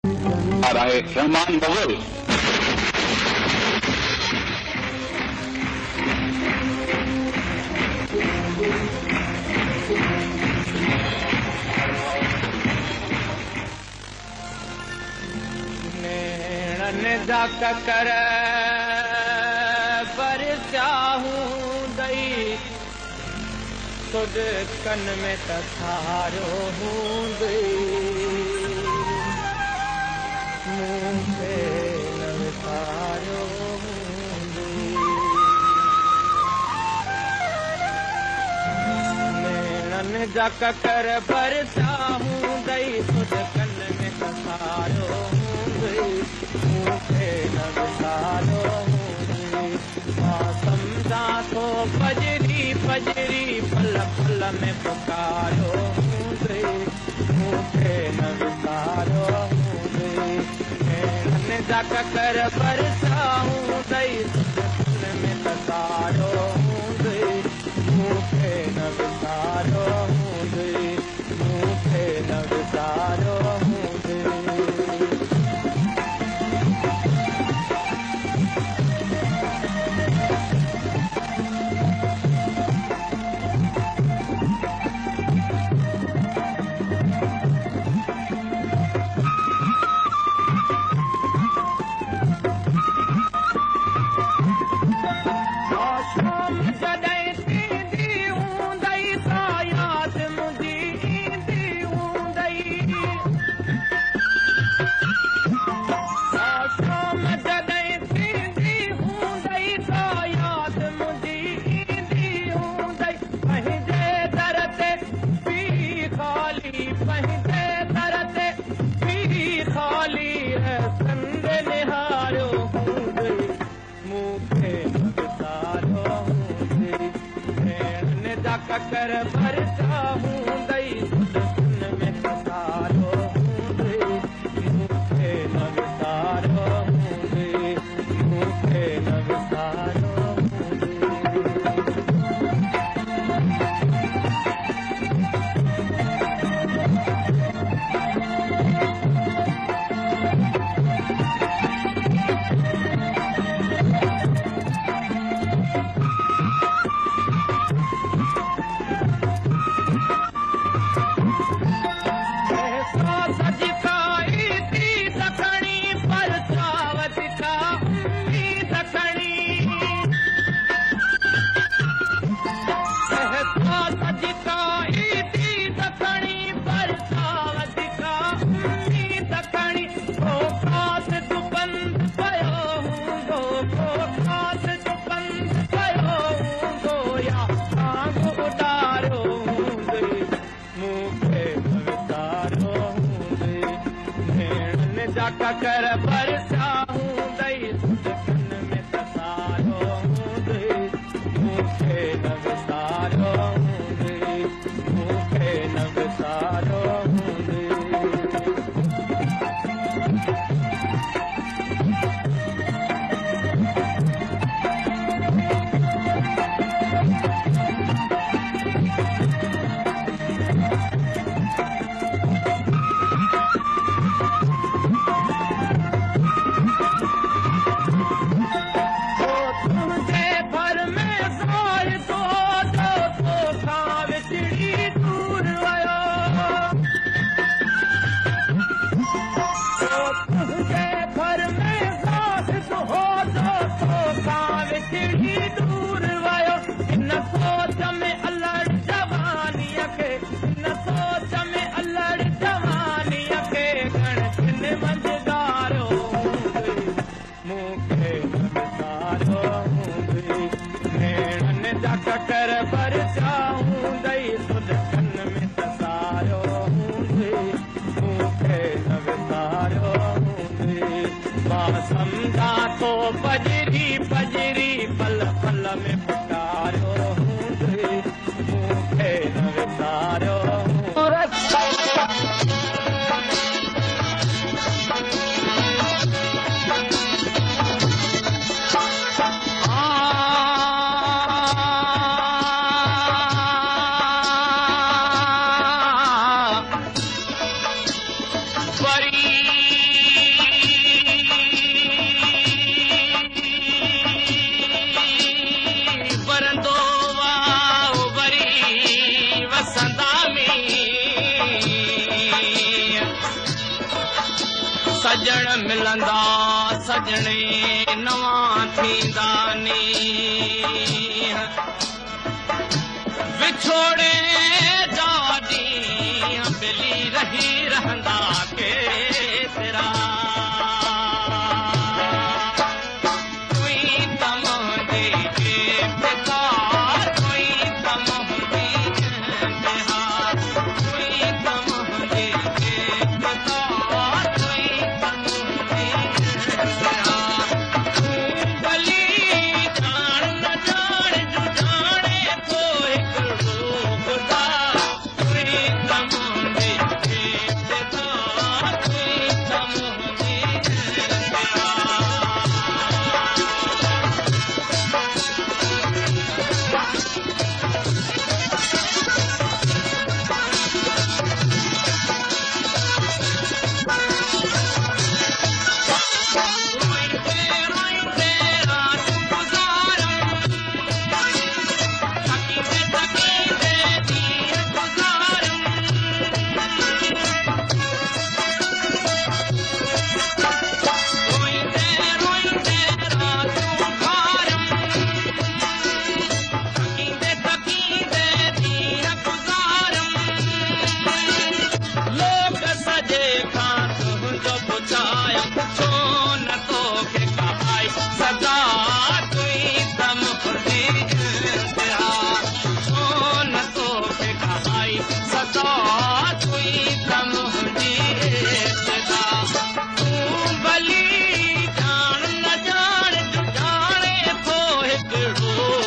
आ रहे रहमान मुगल कर पर चाहूं दई खुद कन में तथारो हूं दई मुझे नवतारो हूं दई नैनन जक कर पर चाहूं दई खुद कन में तथारो हूं दई मुझे नवतारो समझा तो फजरी फजरी पल पल में पुकारो मुझे नवतारो नैनन जक कर बरसाऊं दई पल में तसारो मुझे नवतारो मुझे नवतारो कर भरता हूँ दई सुन में तसारो हूँ दई मुझे नवतारो हूँ दई मुझे नवतारो कर बरसाऊं दई सुन में तसारो हूं दई मुझे नवतारो हूं दई मुझे नवतारो हूं दई कर बरसाऊं दई सुध कन में तसारो हूं दई मुझे नवतारो हूं दई सजण मिलंदा सजणे नवां थींदा नी विछोड़े जा ॾींहं मिली रही रहंदा केतिरा Oh